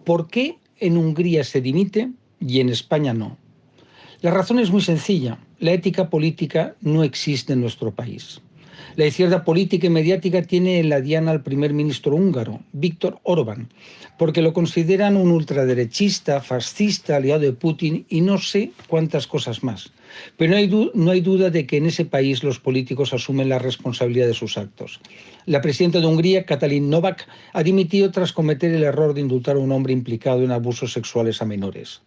¿Por qué en Hungría se dimite y en España no? La razón es muy sencilla. La ética política no existe en nuestro país. La izquierda política y mediática tiene en la diana al primer ministro húngaro, Viktor Orbán, porque lo consideran un ultraderechista, fascista, aliado de Putin y no sé cuántas cosas más. Pero no hay duda de que en ese país los políticos asumen la responsabilidad de sus actos. La presidenta de Hungría, Katalin Novák, ha dimitido tras cometer el error de indultar a un hombre implicado en abusos sexuales a menores.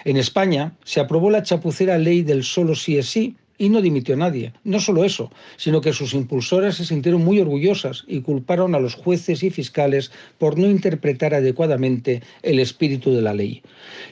En España se aprobó la chapucera ley del solo sí es sí, y no dimitió nadie. No solo eso, sino que sus impulsoras se sintieron muy orgullosas y culparon a los jueces y fiscales por no interpretar adecuadamente el espíritu de la ley.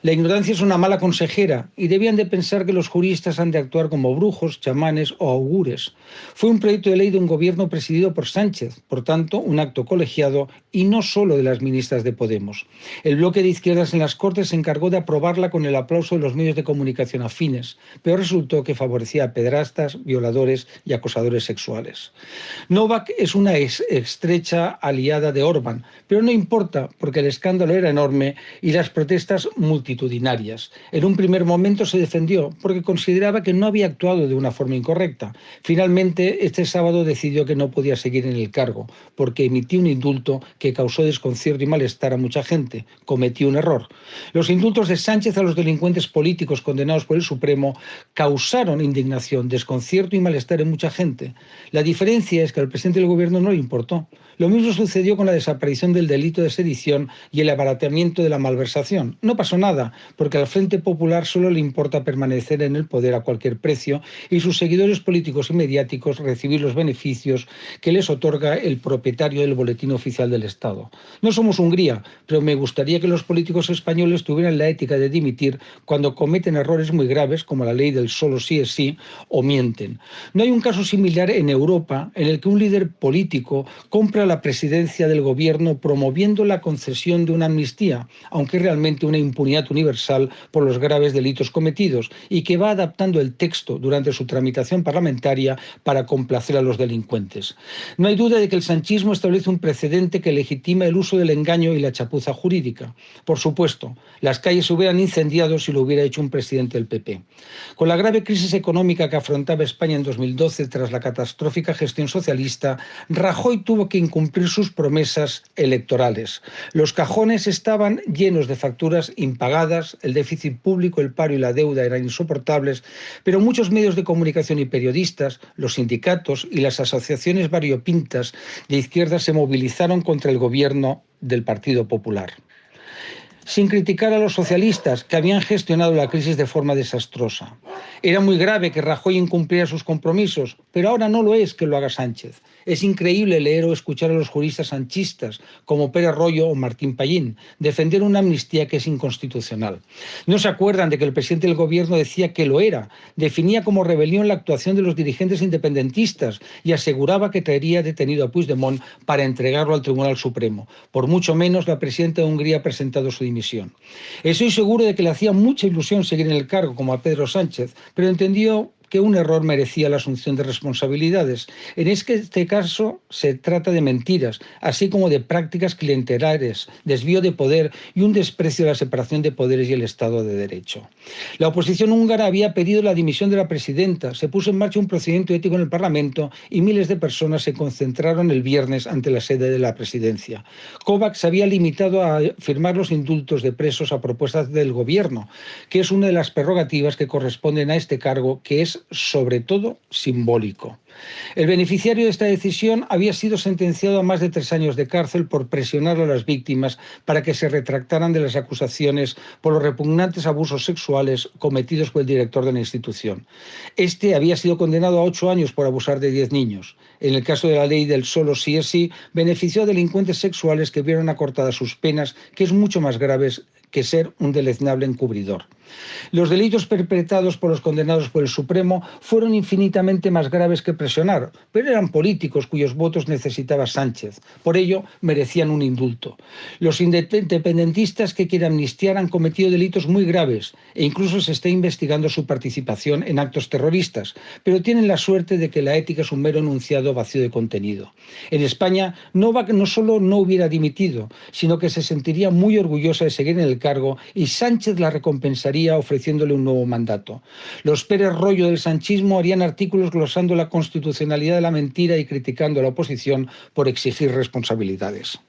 La ignorancia es una mala consejera y debían de pensar que los juristas han de actuar como brujos, chamanes o augures. Fue un proyecto de ley de un gobierno presidido por Sánchez, por tanto, un acto colegiado y no solo de las ministras de Podemos. El bloque de izquierdas en las Cortes se encargó de aprobarla con el aplauso de los medios de comunicación afines, pero resultó que favorecía a pederastas, violadores y acosadores sexuales. Novak es una estrecha aliada de Orbán, pero no importa porque el escándalo era enorme y las protestas multitudinarias. En un primer momento se defendió porque consideraba que no había actuado de una forma incorrecta. Finalmente, este sábado decidió que no podía seguir en el cargo porque emitió un indulto que causó desconcierto y malestar a mucha gente. Cometió un error. Los indultos de Sánchez a los delincuentes políticos condenados por el Supremo causaron indignación, desconcierto y malestar en mucha gente. La diferencia es que al presidente del gobierno no le importó. Lo mismo sucedió con la desaparición del delito de sedición y el abaratamiento de la malversación. No pasó nada, porque al Frente Popular solo le importa permanecer en el poder a cualquier precio y sus seguidores políticos y mediáticos recibir los beneficios que les otorga el propietario del Boletín Oficial del Estado. No somos Hungría, pero me gustaría que los políticos españoles tuvieran la ética de dimitir cuando cometen errores muy graves como la ley del solo sí es sí o mienten. No hay un caso similar en Europa en el que un líder político compra la presidencia del gobierno promoviendo la concesión de una amnistía, aunque es realmente una impunidad universal por los graves delitos cometidos, y que va adaptando el texto durante su tramitación parlamentaria para complacer a los delincuentes. No hay duda de que el sanchismo establece un precedente que legitima el uso del engaño y la chapuza jurídica. Por supuesto, las calles se hubieran incendiado si lo hubiera hecho un presidente del PP. Con la grave crisis económica que afrontaba España en 2012 tras la catastrófica gestión socialista, Rajoy tuvo que incumplir sus promesas electorales. Los cajones estaban llenos de facturas impagadas, el déficit público, el paro y la deuda eran insoportables, pero muchos medios de comunicación y periodistas, los sindicatos y las asociaciones variopintas de izquierda se movilizaron contra el gobierno del Partido Popular, sin criticar a los socialistas que habían gestionado la crisis de forma desastrosa. Era muy grave que Rajoy incumpliera sus compromisos, pero ahora no lo es que lo haga Sánchez. Es increíble leer o escuchar a los juristas sanchistas, como Pérez Royo o Martín Pallín, defender una amnistía que es inconstitucional. No se acuerdan de que el presidente del gobierno decía que lo era, definía como rebelión la actuación de los dirigentes independentistas y aseguraba que traería detenido a Puigdemont para entregarlo al Tribunal Supremo. Por mucho menos, la presidenta de Hungría ha presentado su dimisión. Estoy seguro de que le hacía mucha ilusión seguir en el cargo, como a Pedro Sánchez, pero entendió que un error merecía la asunción de responsabilidades. En este caso se trata de mentiras, así como de prácticas clientelares, desvío de poder y un desprecio de la separación de poderes y el Estado de Derecho. La oposición húngara había pedido la dimisión de la presidenta, se puso en marcha un procedimiento ético en el Parlamento y miles de personas se concentraron el viernes ante la sede de la presidencia. Kovács se había limitado a firmar los indultos de presos a propuestas del gobierno, que es una de las prerrogativas que corresponden a este cargo, que es sobre todo simbólico. El beneficiario de esta decisión había sido sentenciado a más de 3 años de cárcel por presionar a las víctimas para que se retractaran de las acusaciones por los repugnantes abusos sexuales cometidos por el director de la institución. Este había sido condenado a 8 años por abusar de 10 niños. En el caso de la ley del solo sí es sí, benefició a delincuentes sexuales que vieron acortadas sus penas, que es mucho más graves que ser un deleznable encubridor. Los delitos perpetrados por los condenados por el Supremo fueron infinitamente más graves que presionar, pero eran políticos cuyos votos necesitaba Sánchez. Por ello, merecían un indulto. Los independentistas que quieren amnistiar han cometido delitos muy graves e incluso se está investigando su participación en actos terroristas, pero tienen la suerte de que la ética es un mero enunciado vacío de contenido. En España no solo no hubiera dimitido, sino que se sentiría muy orgullosa de seguir en el cargo y Sánchez la recompensaría ofreciéndole un nuevo mandato. Los Pérez Royo del sanchismo harían artículos glosando la constitucionalidad de la mentira y criticando a la oposición por exigir responsabilidades.